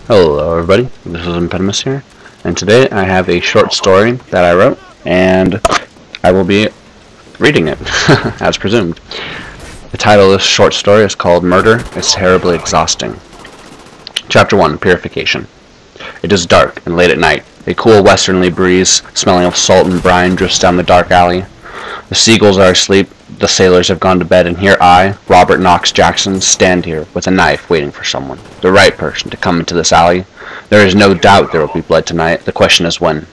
Hello everybody, this is Impedimus here, and today I have a short story that I wrote, and I will be reading it, as presumed. The title of this short story is called Murder is Terribly Exhausting. Chapter 1, Purification. It is dark and late at night. A cool westerly breeze, smelling of salt and brine, drifts down the dark alley. The seagulls are asleep, the sailors have gone to bed, and here I, Robert Knox Jackson, stand here with a knife waiting for someone, the right person, to come into this alley. There is no doubt there will be blood tonight. The question is when.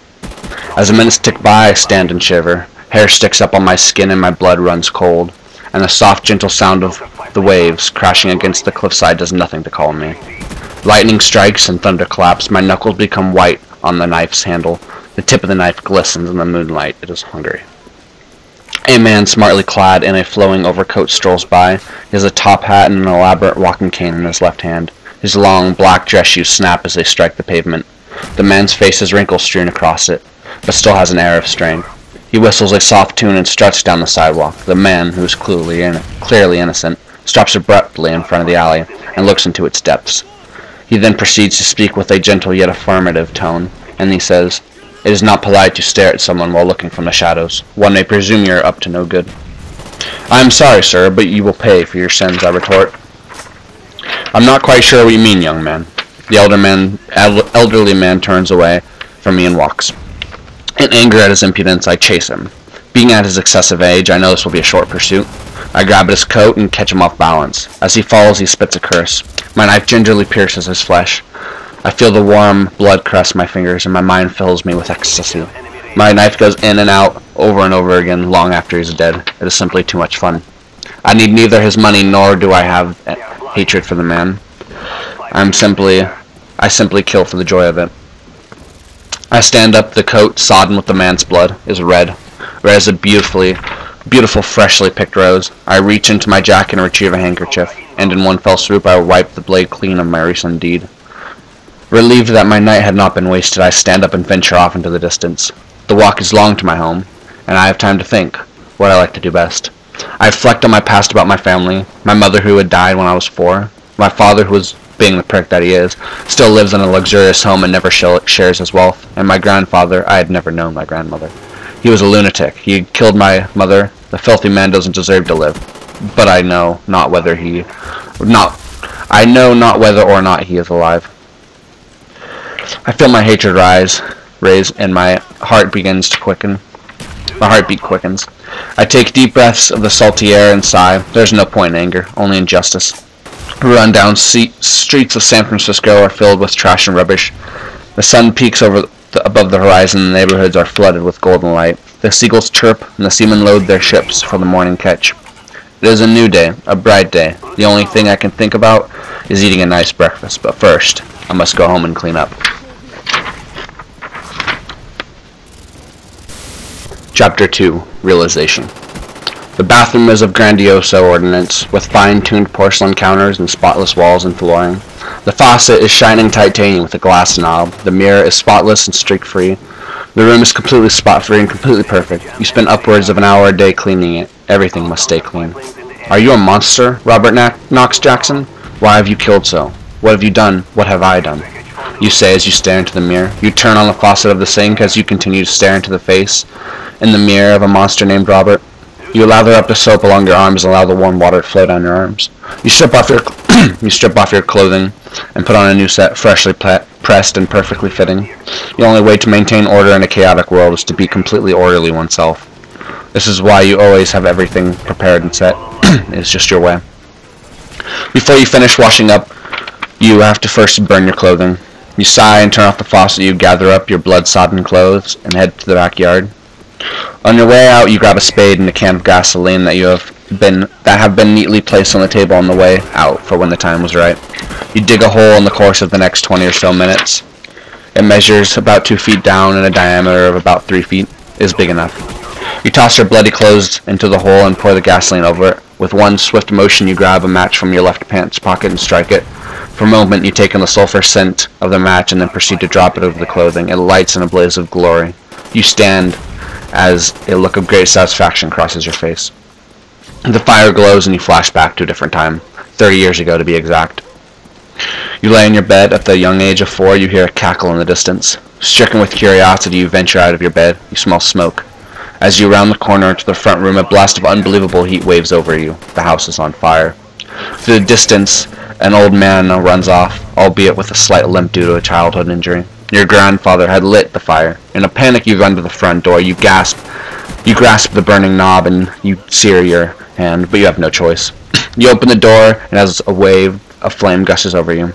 As the minutes tick by, I stand and shiver. Hair sticks up on my skin and my blood runs cold, and the soft, gentle sound of the waves crashing against the cliffside does nothing to calm me. Lightning strikes and thunder claps. My knuckles become white on the knife's handle. The tip of the knife glistens in the moonlight. It is hungry. A man smartly clad in a flowing overcoat strolls by. He has a top hat and an elaborate walking cane in his left hand. His long, black dress shoes snap as they strike the pavement. The man's face is wrinkle-strewn across it, but still has an air of strength. He whistles a soft tune and struts down the sidewalk. The man, who is clearly innocent, stops abruptly in front of the alley and looks into its depths. He then proceeds to speak with a gentle yet affirmative tone, and he says, "It is not polite to stare at someone while looking from the shadows. One may presume you are up to no good." "I am sorry, sir, but you will pay for your sins," I retort. "I'm not quite sure what you mean, young man." The elderly man turns away from me and walks. In anger at his impudence, I chase him. Being at his excessive age, I know this will be a short pursuit. I grab at his coat and catch him off balance. As he falls, he spits a curse. My knife gingerly pierces his flesh. I feel the warm blood caress my fingers, and my mind fills me with ecstasy. My knife goes in and out, over and over again, long after he's dead. It is simply too much fun. I need neither his money nor do I have hatred for the man. I simply kill for the joy of it. I stand up. The coat, sodden with the man's blood, is red as a beautiful, freshly picked rose. I reach into my jacket and retrieve a handkerchief, and in one fell swoop I wipe the blade clean of my recent deed. Relieved that my night had not been wasted, I stand up and venture off into the distance. The walk is long to my home, and I have time to think what I like to do best. I reflect on my past about my family, my mother who had died when I was 4, my father who was, being the prick that he is, still lives in a luxurious home and never shares his wealth, and my grandfather. I had never known my grandmother. He was a lunatic. He had killed my mother. The filthy man doesn't deserve to live, but I know not whether or not he is alive. I feel my hatred raise, and my heart begins to quicken. My heartbeat quickens. I take deep breaths of the salty air and sigh. There's no point in anger, only injustice. Run-down streets of San Francisco are filled with trash and rubbish. The sun peaks above the horizon, and the neighborhoods are flooded with golden light. The seagulls chirp, and the seamen load their ships for the morning catch. It is a new day, a bright day. The only thing I can think about is eating a nice breakfast, but first, I must go home and clean up. Chapter 2, Realization. The bathroom is of grandioso ordinance, with fine-tuned porcelain counters and spotless walls and flooring. The faucet is shining titanium with a glass knob. The mirror is spotless and streak-free. The room is completely spot-free and completely perfect. You spend upwards of an hour a day cleaning it. Everything must stay clean. Are you a monster, Robert Knox Jackson? Why have you killed so? What have you done? What have I done? You say as you stare into the mirror. You turn on the faucet of the sink as you continue to stare into the face in the mirror of a monster named Robert. You lather up the soap along your arms and allow the warm water to flow down your arms. You strip off your clothing and put on a new set, freshly pressed and perfectly fitting. The only way to maintain order in a chaotic world is to be completely orderly oneself. This is why you always have everything prepared and set. It's just your way. Before you finish washing up, you have to first burn your clothing. You sigh and turn off the faucet. You gather up your blood-sodden clothes and head to the backyard. On your way out, you grab a spade and a can of gasoline that have been neatly placed on the table on the way out for when the time was right. You dig a hole in the course of the next 20 or so minutes. It measures about 2 feet down and a diameter of about 3 feet. It is big enough. You toss your bloody clothes into the hole and pour the gasoline over it. With one swift motion, you grab a match from your left pants pocket and strike it. For a moment, you take in the sulfur scent of the match and then proceed to drop it over the clothing. It lights in a blaze of glory. You stand as a look of great satisfaction crosses your face. The fire glows and you flash back to a different time, 30 years ago to be exact. You lay in your bed. At the young age of 4, you hear a cackle in the distance. Stricken with curiosity, you venture out of your bed. You smell smoke. As you round the corner into the front room, a blast of unbelievable heat waves over you. The house is on fire. Through the distance, an old man runs off, albeit with a slight limp due to a childhood injury. Your grandfather had lit the fire. In a panic, you run to the front door. You grasp the burning knob and you sear your hand, but you have no choice. You open the door, and as a wave of flame gushes over you.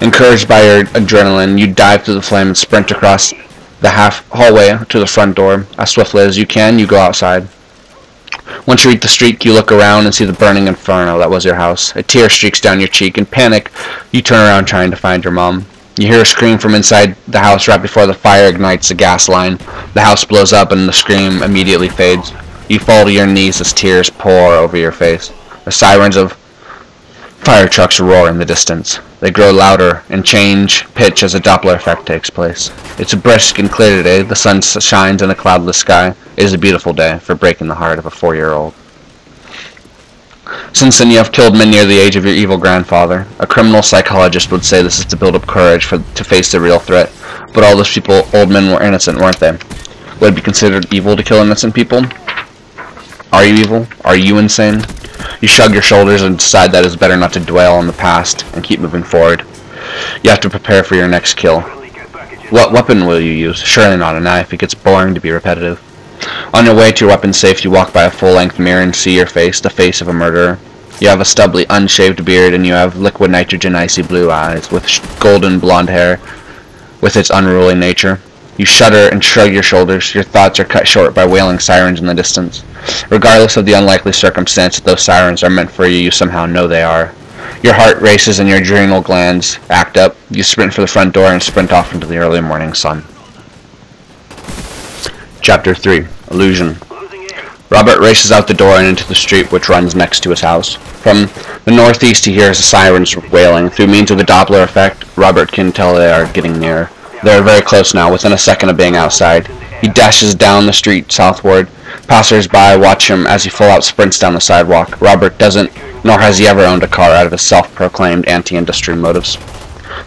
Encouraged by your adrenaline, you dive through the flame and sprint across the half hallway to the front door. As swiftly as you can, you go outside. Once you reach the street, you look around and see the burning inferno that was your house. A tear streaks down your cheek. In panic, you turn around trying to find your mom. You hear a scream from inside the house right before the fire ignites the gas line. The house blows up and the scream immediately fades. You fall to your knees as tears pour over your face. The sirens of fire trucks roar in the distance. They grow louder and change pitch as a Doppler effect takes place. It's a brisk and clear today. The sun shines in a cloudless sky. It is a beautiful day for breaking the heart of a 4-year-old. Since then, you have killed men near the age of your evil grandfather. A criminal psychologist would say this is to build up courage to face the real threat. But all those old men were innocent, weren't they? Would it be considered evil to kill innocent people? Are you evil? Are you insane? You shrug your shoulders and decide that it's better not to dwell on the past and keep moving forward. You have to prepare for your next kill. What weapon will you use? Surely not a knife. It gets boring to be repetitive. On your way to your weapon safe, you walk by a full-length mirror and see your face, the face of a murderer. You have a stubbly, unshaved beard, and you have liquid nitrogen icy blue eyes, with golden blonde hair, with its unruly nature. You shudder and shrug your shoulders. Your thoughts are cut short by wailing sirens in the distance. Regardless of the unlikely circumstance that those sirens are meant for you, you somehow know they are. Your heart races and your adrenal glands act up. You sprint for the front door and sprint off into the early morning sun. Chapter 3. Illusion. Robert races out the door and into the street which runs next to his house. From the northeast he hears the sirens wailing. Through means of the Doppler effect, Robert can tell they are getting near. They are very close now, within a second of being outside. He dashes down the street southward. Passers-by watch him as he full-out sprints down the sidewalk. Robert doesn't, nor has he ever owned a car out of his self-proclaimed anti-industry motives.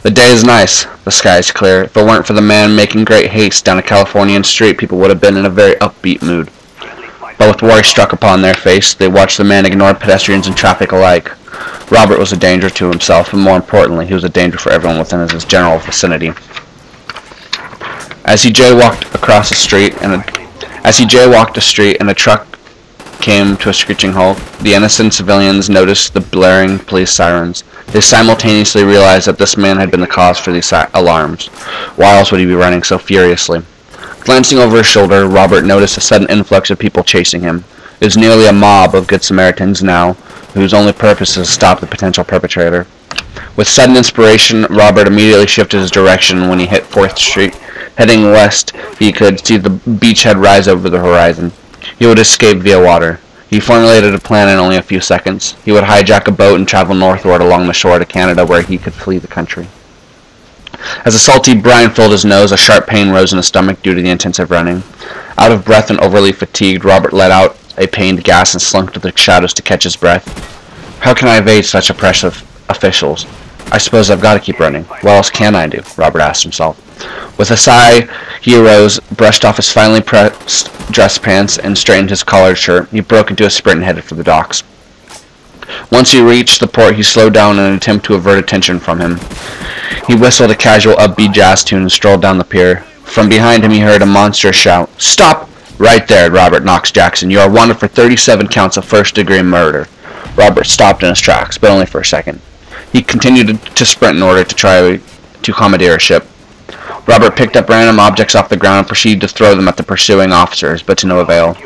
The day is nice. The sky is clear. If it weren't for the man making great haste down a Californian street, people would have been in a very upbeat mood. But with worry struck upon their face, they watched the man ignore pedestrians and traffic alike. Robert was a danger to himself, and more importantly, he was a danger for everyone within his general vicinity. As he jaywalked a street and a truck came to a screeching halt, the innocent civilians noticed the blaring police sirens. They simultaneously realized that this man had been the cause for these alarms. Why else would he be running so furiously? Glancing over his shoulder, Robert noticed a sudden influx of people chasing him. It was nearly a mob of good Samaritans now, whose only purpose is to stop the potential perpetrator. With sudden inspiration, Robert immediately shifted his direction when he hit 4th Street. Heading west, he could see the beachhead rise over the horizon. He would escape via water. He formulated a plan in only a few seconds. He would hijack a boat and travel northward along the shore to Canada, where he could flee the country. As a salty brine filled his nose, a sharp pain rose in his stomach due to the intensive running. Out of breath and overly fatigued, Robert let out a pained gasp and slunk to the shadows to catch his breath. How can I evade such oppressive officials? I suppose I've got to keep running. What else can I do? Robert asked himself. With a sigh, he arose, brushed off his finely pressed dress pants, and straightened his collared shirt. He broke into a sprint and headed for the docks. Once he reached the port, he slowed down in an attempt to avert attention from him. He whistled a casual upbeat jazz tune and strolled down the pier. From behind him he heard a monstrous shout. "Stop! Right there, Robert Knox Jackson. You are wanted for 37 counts of first-degree murder." Robert stopped in his tracks, but only for a second. He continued to sprint in order to try to commandeer a ship. Robert picked up random objects off the ground and proceeded to throw them at the pursuing officers, but to no avail.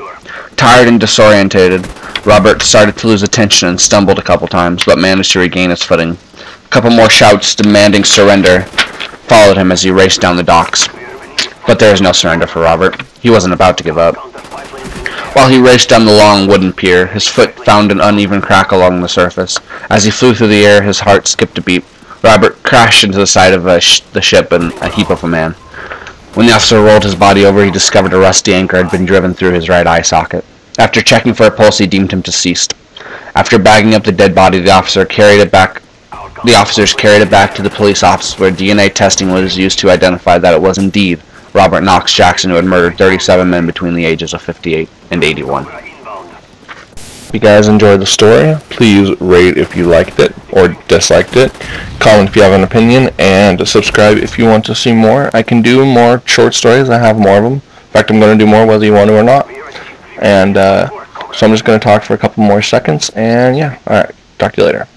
Tired and disorientated, Robert started to lose attention and stumbled a couple times, but managed to regain his footing. A couple more shouts demanding surrender followed him as he raced down the docks. But there was no surrender for Robert. He wasn't about to give up. While he raced down the long wooden pier, his foot found an uneven crack along the surface. As he flew through the air, his heart skipped a beat. Robert crashed into the side of the ship in a heap of a man. When the officer rolled his body over, he discovered a rusty anchor had been driven through his right eye socket. After checking for a pulse, he deemed him deceased. After bagging up the dead body, the officer carried it back The officers carried it back to the police office where DNA testing was used to identify that it was indeed Robert Knox Jackson who had murdered 37 men between the ages of 58 and 81. If you guys enjoyed the story, please rate if you liked it or disliked it, comment if you have an opinion, and subscribe if you want to see more. I can do more short stories. I have more of them. In fact, I'm going to do more whether you want to or not. And so I'm just going to talk for a couple more seconds, and yeah, alright, talk to you later.